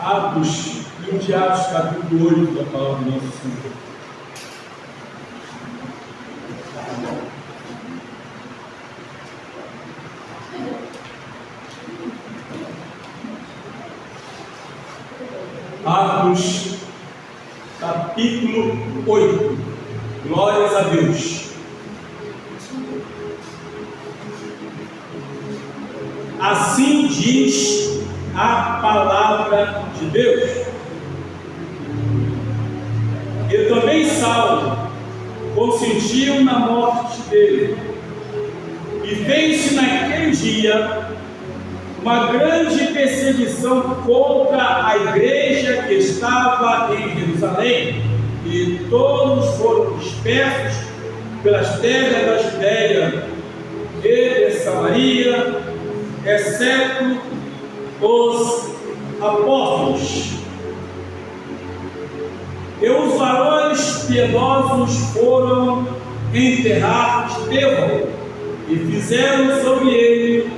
Atos, livro de Atos, capítulo 8 da palavra do nosso Senhor. Atos, capítulo 8. Glórias a Deus. Assim diz a palavra de Deus. E também Saulo consentiu na morte dele. E fez-se naquele dia uma grande perseguição contra a igreja que estava em Jerusalém, e todos foram dispersos pelas terras da Judéia e de Samaria, exceto os apóstolos. E os varões piedosos foram enterrar Estevão, e fizeram sobre ele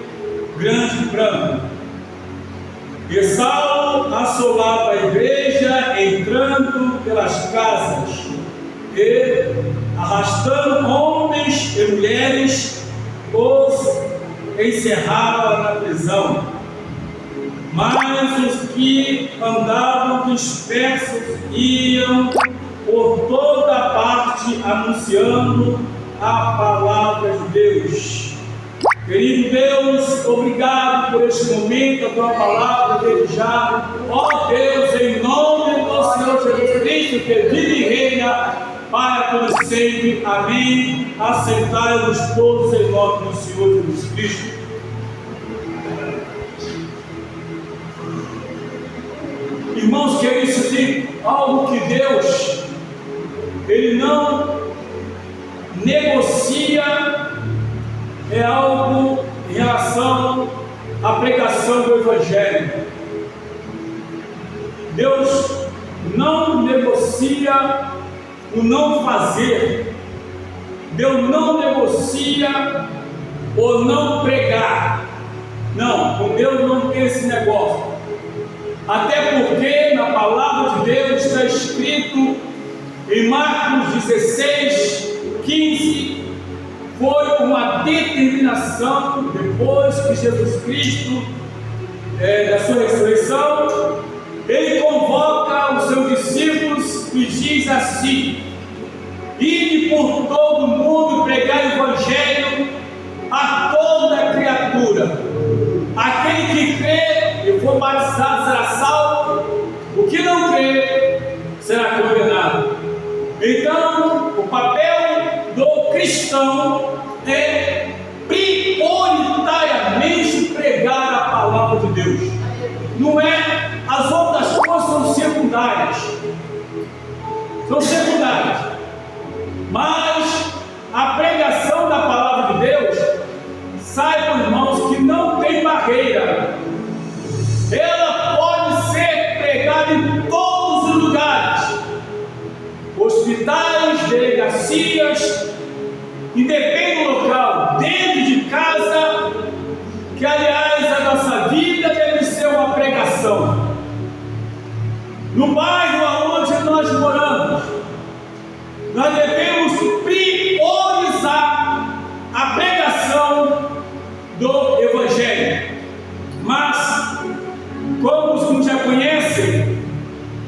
grande pranto. E Saulo assolava a igreja, entrando pelas casas e arrastando homens e mulheres, os encerrava na prisão. Mas os que andavam dispersos iam por toda parte anunciando a palavra de Deus. Querido Deus, obrigado por este momento, a tua palavra desde já. Ó Deus, em nome do Senhor Jesus Cristo, que vive e reina para todos sempre. Amém. Aceitai-nos todos em nome do Senhor Jesus Cristo. Irmãos queridos, tem algo que Deus, Ele não negocia, é algo em relação à pregação do Evangelho. Deus não negocia o não fazer. Deus não negocia o não pregar. Não, com Deus não tem esse negócio. Até porque na palavra de Deus está escrito em Marcos 16, 15, foi uma determinação, depois que Jesus Cristo, da sua ressurreição, ele convoca os seus discípulos e diz assim: ide por todo o mundo pregar o Evangelho a toda criatura. Aquele que crê e for batizado será salvo, o que não crê será condenado. Então, o papel do cristão é prioritariamente pregar a palavra de Deus. Não é, as outras coisas são secundárias. São secundárias. Mas a pregação da palavra de Deus, saibam, irmãos, que não tem barreira. Ela pode ser pregada em todos os lugares. Hospitais, delegacias, independente do local, dentro de casa, que aliás a nossa vida deve ser uma pregação. No bairro onde nós moramos, nós devemos priorizar a pregação do Evangelho. Mas, como os que já conhecem,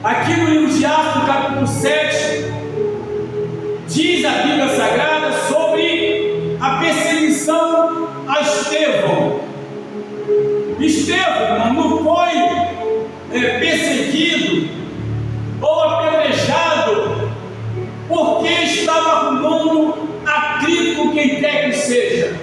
aqui no livro de Atos, capítulo 7, diz a Bíblia Sagrada sobre a perseguição a Estevão. Estevão não foi perseguido ou apedrejado porque estava arrumando atrito com quem quer que seja.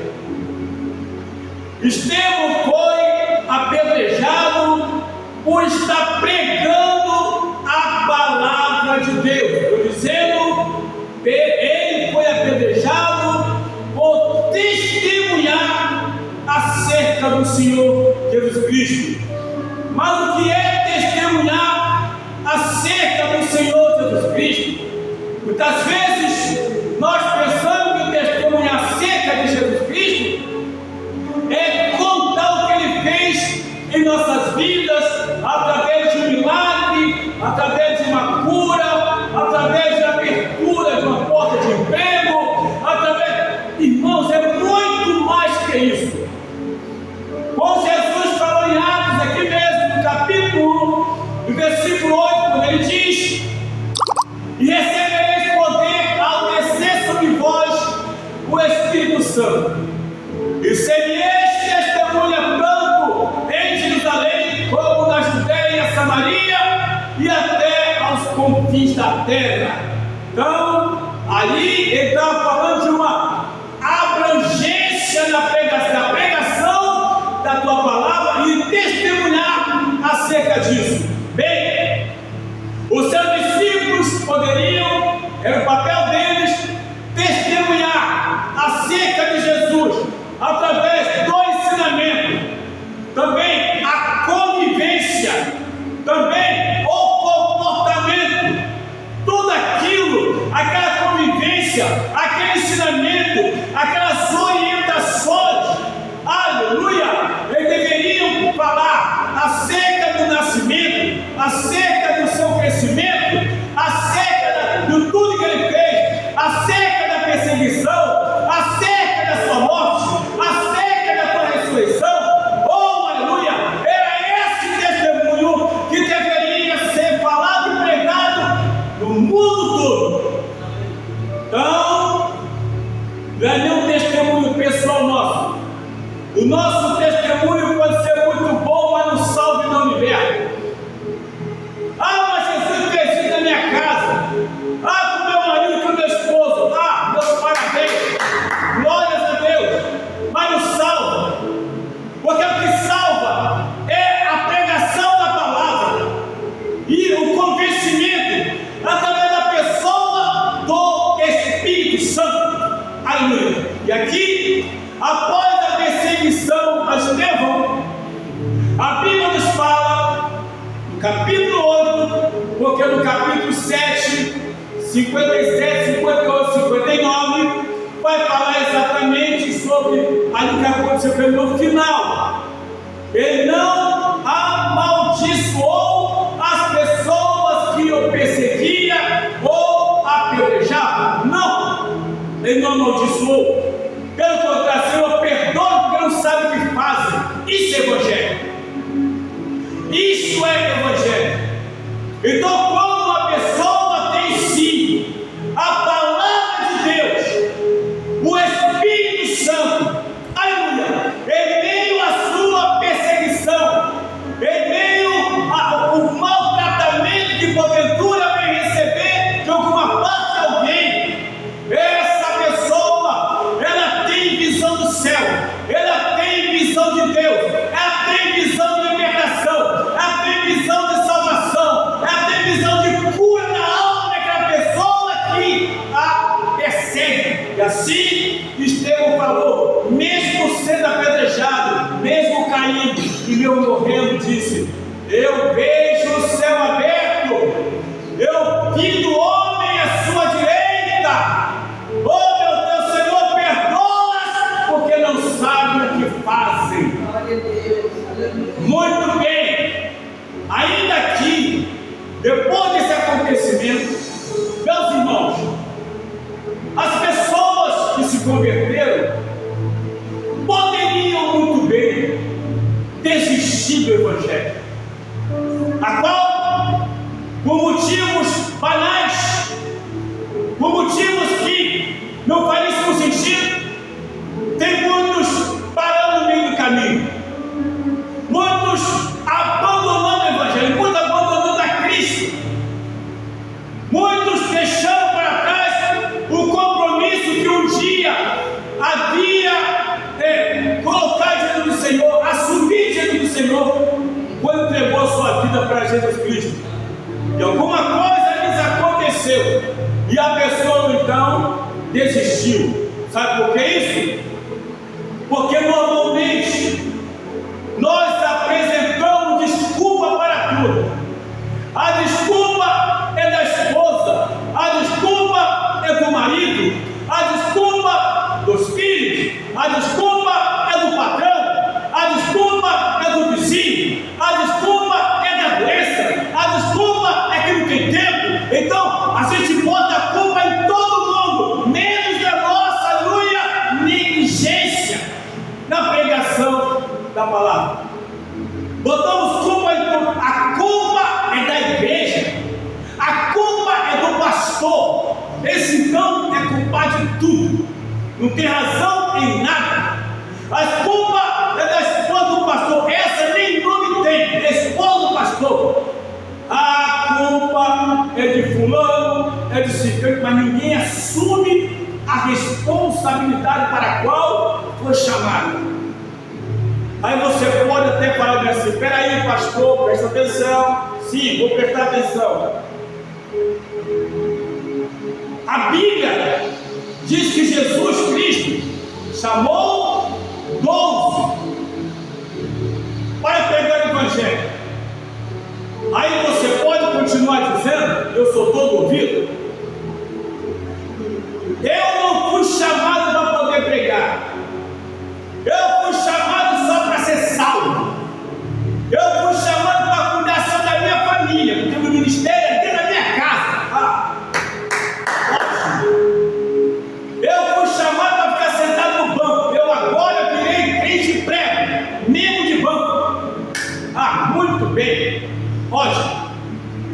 Estevão foi apedrejado por estar pregando a palavra de Deus. Estou dizendo, ele foi apedrejado por testemunhar acerca do Senhor Jesus Cristo. Mas o que é testemunhar acerca do Senhor Jesus Cristo? Muitas vezes nós pensamos que testemunhar acerca de Jesus Cristo é contar o que Ele fez em nossas vidas através de milagres confins da terra. Então, ali ele estava falando de uma abrangência da pregação da tua palavra e testemunhar acerca disso. Bem, os seus discípulos poderiam, era o papel deles, testemunhar acerca de Jesus através do ensinamento, também a convivência, também o comportamento, tudo aquilo, aquela convivência, aquele ensinamento, aquelas orientações, aleluia, eles deveriam falar acerca do nascimento, acerca do seu crescimento, acerca de tudo que ele fez, acerca da perseguição, acerca da sua morte, acerca da sua ressurreição. Oh, aleluia! Era esse testemunho que deveria ser falado e pregado no mundo todo. Então, não é nem um testemunho pessoal nosso. O nosso testemunho pode ser muito bom, mas não salva e não liberta. Ah, mas Jesus fez isso na minha casa. Ah, com meu marido, com meu esposo. Ah, meus parabéns. Glórias a Deus. Mas não salva. Porque o que salva é a pregação da palavra e o convencimento através da pessoa do Espírito Santo. Aleluia. E aqui, após a perseguição a Estevão, a Bíblia nos fala, no capítulo 8, porque no capítulo 7, 57, 58, 59, vai falar exatamente sobre aquilo que aconteceu com ele no final. Ele não amaldiçoou as pessoas que o perseguiam ou apedrejavam. Não, ele não amaldiçoou. Pelo contrário, Senhor, perdoa porque não sabe o que fazem. Isso é evangelho. Isso é evangelho. Então, quando uma pessoa tem em si a palavra de Deus, o Espírito Santo, aleluia, em meio à sua perseguição, em meio ao maltratamento que porventura vem receber de alguma parte de alguém, essa pessoa, ela tem visão do céu, ela tem visão de Deus, ela tem visão de libertação, ela tem visão de salvação, ela tem visão de cura na alma daquela pessoa que a persegue. E assim Estevão falou, mesmo sendo apedrejado, mesmo caindo e meu morrendo, disse: eu vejo o céu aberto, eu vi do homem à sua direita. Oh meu Deus, Senhor, perdoa-as porque não sabem o que fazem. Muito bem, ainda aqui, depois desse acontecimento, meus irmãos, as pessoas que se converteram poderiam muito bem desistir do Evangelho, a qual, por motivos banais, por motivos que não faríamos sentido, tem muitos parando no meio do caminho, muitos abandonando o Evangelho, muitos abandonando a Cristo, muitos deixando para trás o compromisso que um dia havia colocado diante do Senhor, assumir diante do Senhor, quando entregou a sua vida para Jesus Cristo. E alguma coisa lhes aconteceu, e a pessoa então desistiu. Sabe por que isso? Porque normalmente nós apresentamos desculpa para tudo. A desculpa é da esposa, a desculpa é do marido, a desculpa dos filhos, a desculpa é do patrão, a desculpa é do vizinho, a desculpa é da doença, a desculpa é que não tem tempo. Então a gente bota a culpa em todo mundo, menos da nossa, aleluia, negligência na pregação da palavra. Botamos culpa em tudo. A culpa é da igreja, a culpa é do pastor. Esse então é culpado de tudo, não tem razão em nada. A culpa é da esposa do pastor, essa nem nome tem, é esposa do pastor. A culpa é de fulano, é de ciclano, mas ninguém assume a responsabilidade para a qual foi chamado. Aí você pode até falar assim: espera aí, pastor, presta atenção. Sim, vou prestar atenção. A Bíblia diz que Jesus Cristo chamou 12 para pregar o Evangelho. Aí você pode continuar dizendo: eu sou todo ouvido. Eu não fui chamado para poder pregar. Eu fui chamado só para ser salvo. Eu fui chamado para cuidar só da minha família, porque o ministério é dentro da minha casa. Eu fui chamado para ficar sentado no banco. Eu agora virei crente e prego, membro de banco. Muito bem. Olha,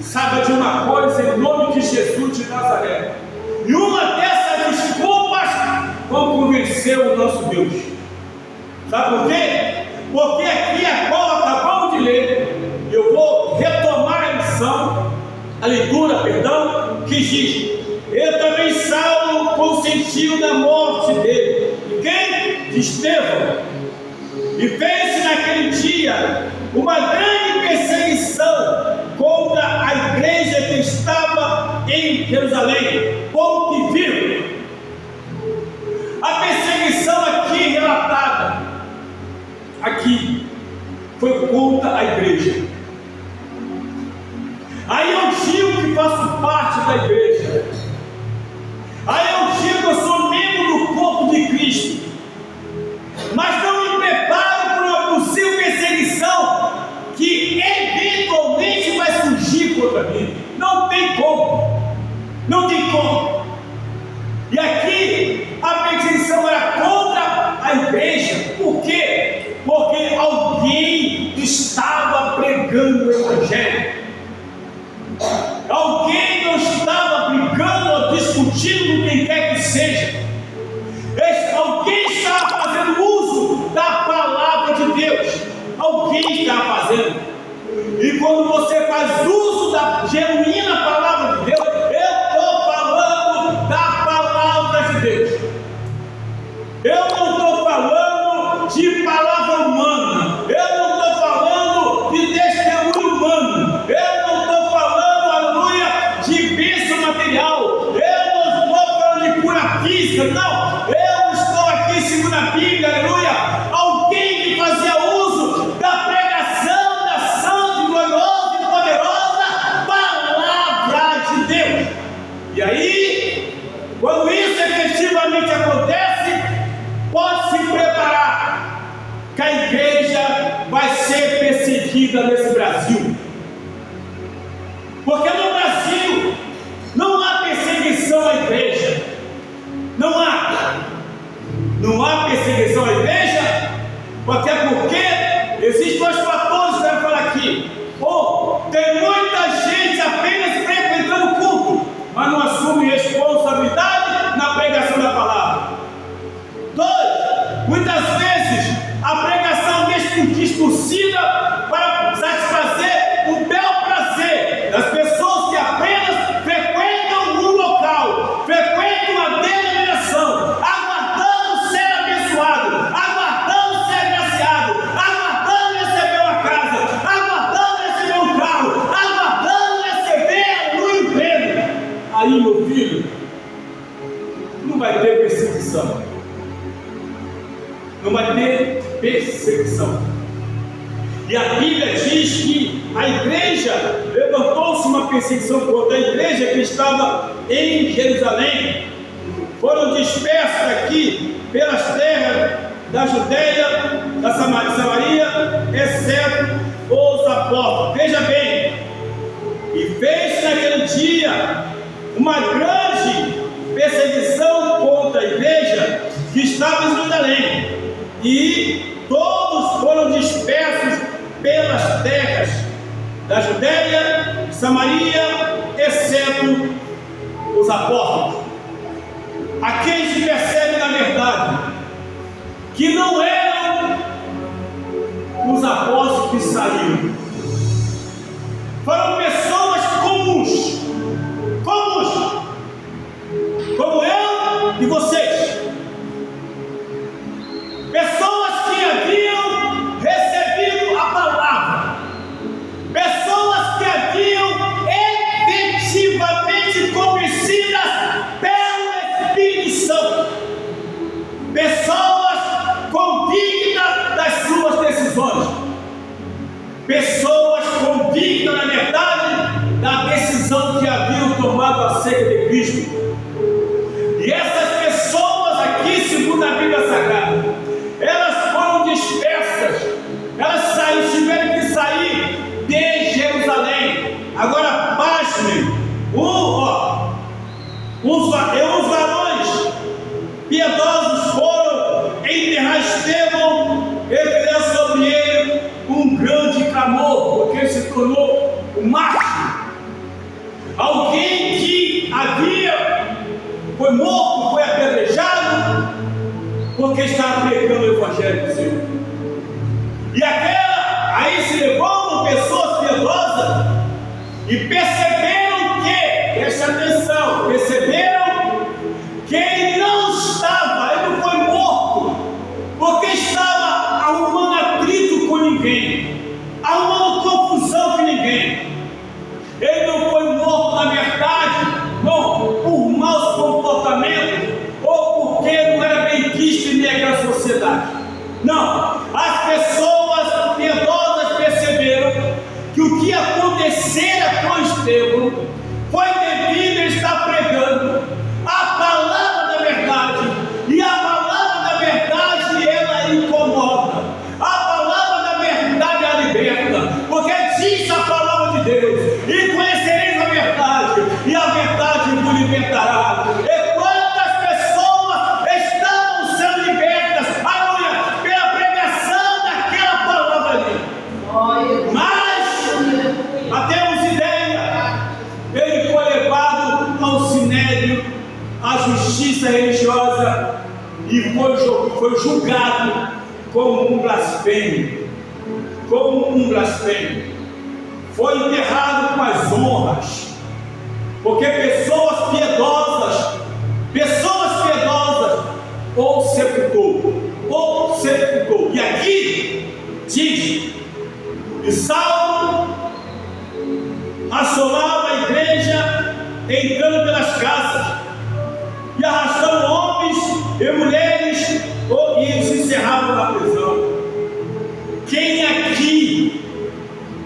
saiba de uma coisa em nome de Jesus de Nazaré. E uma dessas desculpas vão convencer o nosso Deus. Sabe por quê? Porque aqui a qual acabamos de ler, eu vou retomar a leitura, que diz: eu também Saulo consentiu na morte dele. E quem? De Estevão. E fez-se naquele dia uma grande perseguição contra a igreja que estava em Jerusalém. Ponto e vírgula. A perseguição aqui relatada, aqui, foi contra a igreja. Aí eu digo que faço parte da igreja. Aí eu digo que eu sou membro do corpo de Cristo. Mas não me preparo para uma possível perseguição que eventualmente vai surgir contra mim. Não tem como. Não tem como. E aqui a perseguição era contra a igreja. Por quê? Porque alguém estava pregando o Evangelho. Alguém não estava brigando ou discutindo com quem quer que seja. Alguém estava fazendo uso da palavra de Deus. Alguém estava fazendo. E quando você faz uso da genuína palavra de Deus, eu estou falando da palavra de Deus. Eu não estou falando de palavra humana. Eu não estou falando de testemunho humano. Eu não estou falando, aleluia, de bênção material. Eu não estou falando de cura física. Não. Eu estou aqui segundo a Bíblia, aleluia. Alguém que fazia uso da pregação da santa, gloriosa e poderosa palavra de Deus. E aí, quando isso efetivamente acontece, pode se preparar que a igreja vai ser perseguida nesse Brasil. Porque no Brasil não há perseguição à igreja. Não há perseguição à igreja, até porque existem dois fatores que eu quero falar aqui. Tem muita gente apenas frequentando o culto, mas não assume responsabilidade na pregação da palavra. 2, muitas vezes a pregação é distorcida para satisfazer o bel prazer das pessoas que apenas frequentam um local, frequentam uma denominação, aguardando ser abençoado, aguardando ser agraciado, aguardando receber uma casa, aguardando receber um carro, aguardando receber um emprego. Aí, meu filho, não vai ter perseguição. Não vai ter perseguição. E a Bíblia diz que a igreja, levantou-se uma perseguição contra a igreja que estava em Jerusalém. Foram dispersos aqui pelas terras da Judéia, da Samaria, exceto os apóstolos. Veja bem, e fez naquele dia uma grande perseguição contra a igreja que estava em Jerusalém. E todos foram dispersos pelas terras da Judéia, Samaria, exceto os apóstolos. Aqui a gente percebe, na verdade, que não eram os apóstolos que saíram, foram pessoas comuns, tornou um mártir. Alguém que foi morto, foi apedrejado, porque estava pregando o Evangelho do Senhor. E aí se levantam pessoas piedosas e perceberam que, preste atenção, perceberam que ele não foi morto, porque estava arrumando atrito com ninguém, arrumando confusão com ninguém. Ele não foi morto, na verdade, não por maus comportamentos, ou porque não era bem visto nem aquela sociedade. Não, as pessoas piedosas perceberam que o que acontecera com Estevão foi devido a ele estar pregando a palavra da verdade, e a palavra da verdade ela incomoda, a palavra da verdade a liberta, porque diz a palavra de Deus: e conhecereis a verdade, e a verdade vos libertará. E quantas pessoas estavam sendo libertas, aleluia, pela pregação daquela palavra ali. Mas, temos ideia, ele foi levado ao sinédrio, à justiça religiosa, e foi julgado como um blasfêmio. Foi enterrado com as honras, porque pessoas piedosas ou sepultou. E aqui diz: e Saulo assolava a igreja, entrando pelas casas e arrastando homens e mulheres, e os encerrava na prisão. Quem aqui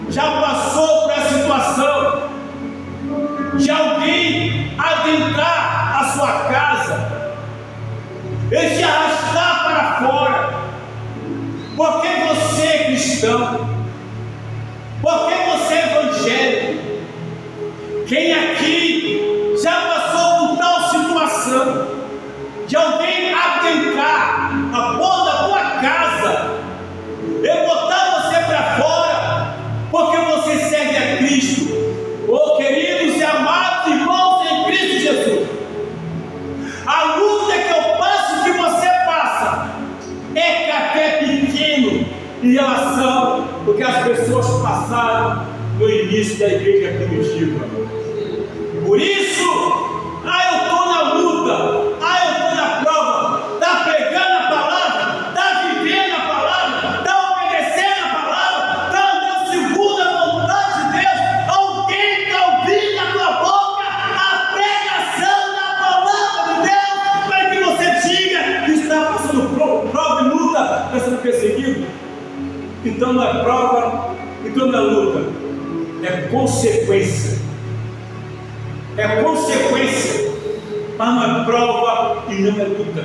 já passou por a situação de alguém adentrar a sua casa e se arrastar para fora, porque você é cristão, porque você é evangélico? Quem aqui já passou por tal situação de alguém adentrar a porta da tua casa e botar você para fora, porque você serve a Cristo? Oh, queridos e amados irmãos em Cristo Jesus, a luta que eu passo, que você passa, é café pequeno em relação ao que as pessoas passaram no início da igreja primitiva. Por isso, eu estou na luta, eu estou na prova. Está pregando a palavra, está vivendo a palavra, está obedecendo a palavra, está andando segundo a vontade de Deus. Alguém está ouvindo na tua boca a pregação da palavra de Deus, para que você diga que está passando prova e luta, está sendo perseguido. Então não é prova, então não é luta, é consequência. É consequência, mas não é prova e não é luta.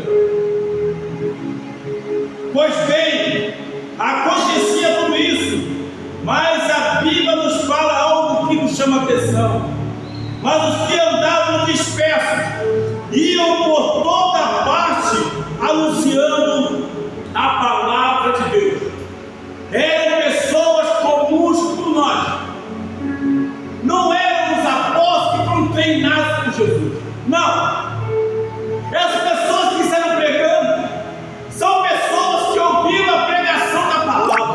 Pois bem, acontecia tudo isso, mas a Bíblia nos fala algo que nos chama a atenção. Mas os que andavam dispersos iam por toda parte anunciando a palavra de Deus. Eram pessoas comuns como nós, não eram os apóstolos que foram treinados por Jesus, não. Essas pessoas que estavam pregando são pessoas que ouviram a pregação da palavra.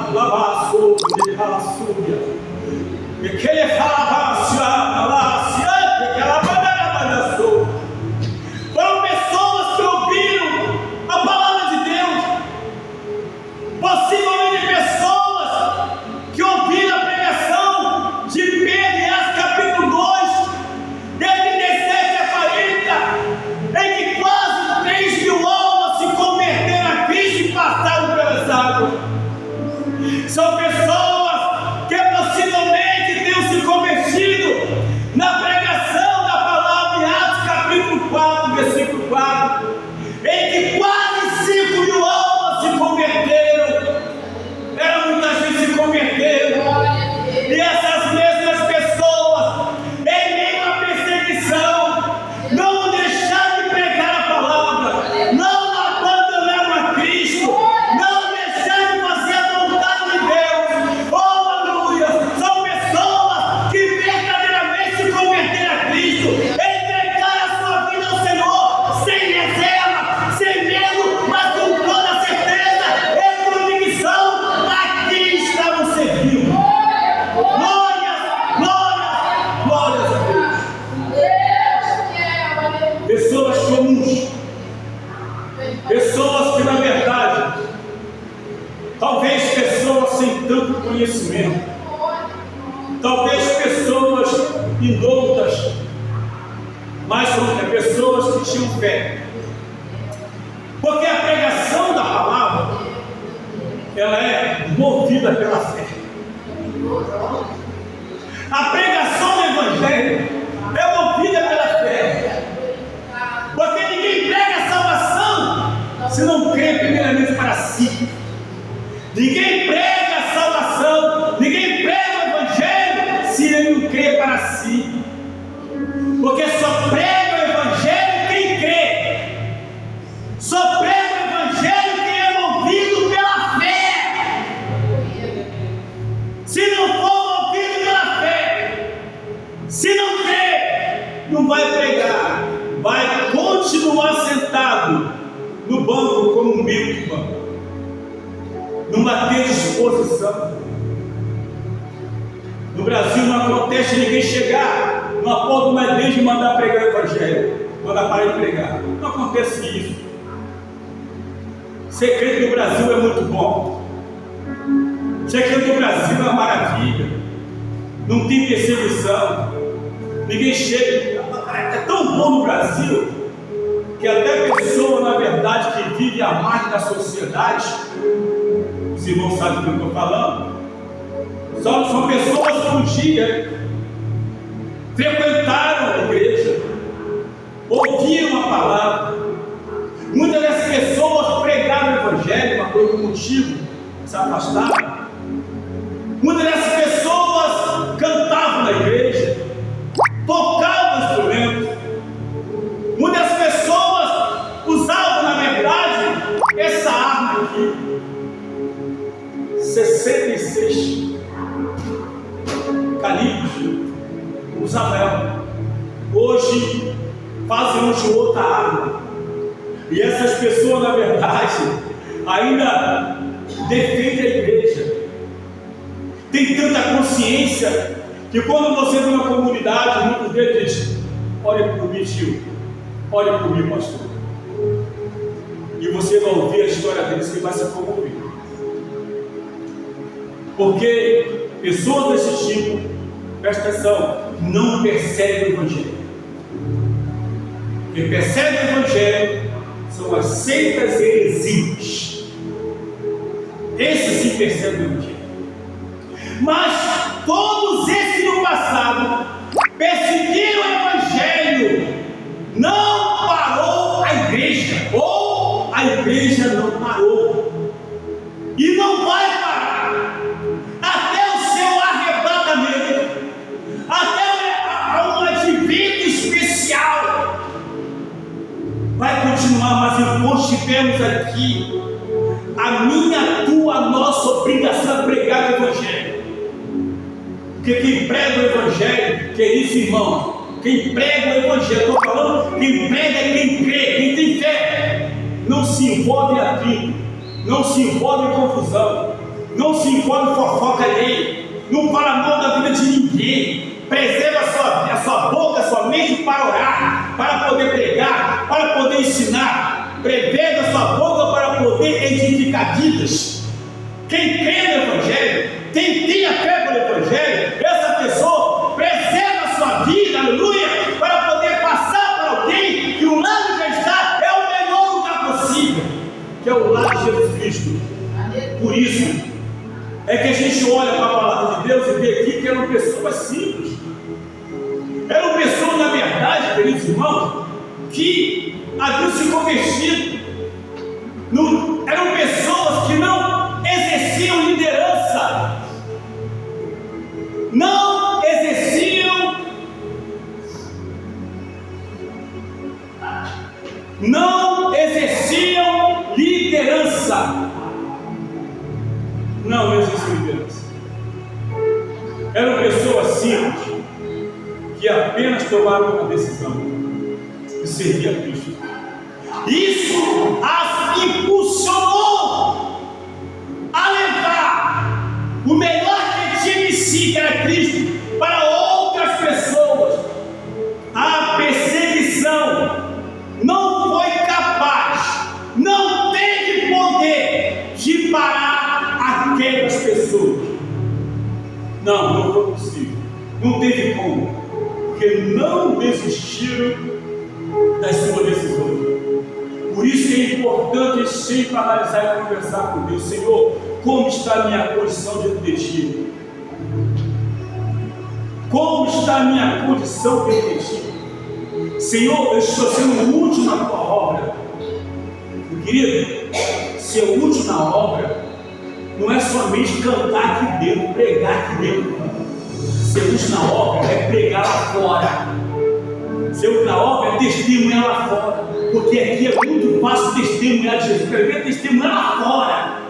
Foram pessoas que ouviram a palavra de Deus, possivelmente pessoas que ouviram a pregação de Pedro em Atos capítulo 2, de 37 a 40, em que quase 3.000 almas se converteram a Cristo e passaram pelas águas. São pessoas que possivelmente tenham se convertido indoutas, mas são pessoas que tinham fé. Porque a pregação da palavra, ela é movida pela fé. A pregação do Evangelho é movida pela fé. Porque ninguém prega a salvação se não crê primeiramente para si. Ninguém prega a salvação, ninguém prega o Evangelho se ele não crê para si. Porque só prega o Evangelho quem crê. Só prega o Evangelho quem é movido pela fé. Se não for movido pela fé, se não crê, não vai pregar. Vai continuar sentado no banco como um membro de banco. Não vai ter disposição. No Brasil não acontece ninguém chegar numa porta de uma igreja e mandar pregar o Evangelho, mandar parar de pregar. Não acontece isso. Você crê que o Brasil é muito bom. Você crê que o Brasil é uma maravilha. Não tem perseguição. Ninguém chega. É tão bom no Brasil que até pessoa, na verdade, que vive à margem da sociedade, os irmãos sabem do que eu estou falando, são pessoas que um dia frequentaram a igreja, ouviram a palavra. Muitas dessas pessoas pregaram o Evangelho, mas por algum motivo se afastaram. Muitas dessas pessoas cantavam na igreja, tocavam instrumentos. Muitas dessas pessoas usavam, na verdade, essa arma aqui, 66 calibres, usava ela. Hoje fazem de outra arma. E essas pessoas, na verdade, ainda defendem a igreja. Tem tanta consciência que quando você vê uma comunidade, muitos deles dizem: olhe por mim, tio, olhe por mim, pastor. E você vai ouvir a história deles que vai se comover. Porque pessoas desse tipo, presta atenção, não percebem o Evangelho. Quem percebe o Evangelho são as seitas heresias. Esses sim percebem o Evangelho. Mas todos esses no passado perseguiram o Evangelho. Não parou a igreja, ou a igreja não parou, e não vai parar até o seu arrebatamento, até um advento especial. Vai continuar, mas enquanto estivermos aqui, a minha, a tua, a nossa obrigação é pregar o Evangelho. Porque quem prega o Evangelho, que é isso, irmão? Quem prega o Evangelho, estou falando, quem prega é quem crê, quem tem fé. Não se envolve em atrito, não se envolve em confusão, não se envolve em fofoca alheia, não fala mal da vida de ninguém. Preserva a sua boca, a sua mente para orar, para poder pregar, para poder ensinar. Preserva a sua boca para poder edificar vidas. Quem crê no Evangelho, quem tem a fé pelo Evangelho, essa pessoa preserva a sua vida, aleluia, para poder passar para alguém que o lado que está é o melhor lugar possível, que é o lado de Jesus Cristo. Por isso é que a gente olha para a palavra de Deus e vê aqui que eram pessoas simples. Eram pessoas, na verdade, queridos irmãos, que haviam se convertido. Eram pessoas que não exerciam liderança, não exerciam liderança. Não exerciam liderança. Eram pessoas simples que apenas tomaram uma decisão de servir a Cristo. Isso as impulsionou a levar o melhor que tinha em si, que era Cristo, para outras pessoas. A perseguição não foi capaz, não teve poder de parar aquelas pessoas. Não foi possível, não teve como. porque não desistiram das suas decisões. Por isso que é importante sempre analisar e conversar com Deus. Senhor, como está a minha condição diante de Ti? Como está a minha condição diante de Ti? Senhor, eu estou sendo útil na Tua obra. Meu querido, ser útil na obra não é somente cantar aqui dentro, pregar aqui dentro. Ser útil na obra é pregar lá fora. Ser útil na obra é testemunhar lá fora. Porque aqui é muito fácil testemunhar de Jesus. Quero ver testemunhar lá fora.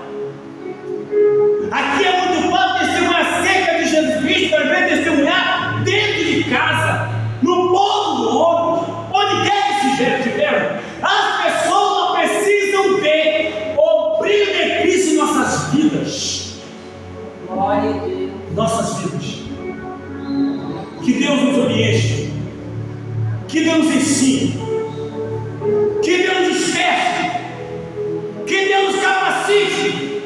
Aqui é muito fácil testemunhar acerca de Jesus Cristo. Quero ver testemunhar dentro de casa, no ponto do ônibus, onde quer que estiver. As pessoas não precisam ver o brilho de Cristo em nossas vidas. Glória a Deus. Nossas vidas. Que Deus nos oriente. Que Deus nos ensine. Que Deus nos desperte. Que Deus nos capacite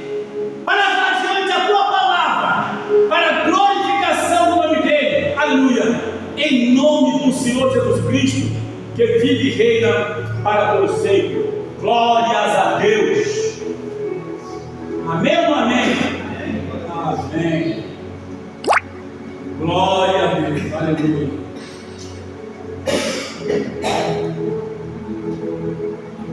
para levar adiante a Tua palavra, para a glorificação do nome dEle. Aleluia. Em nome do Senhor Jesus Cristo, que vive e reina para todos sempre. Glórias a Deus. Amém ou amém? Amém. Glória a Deus. Aleluia.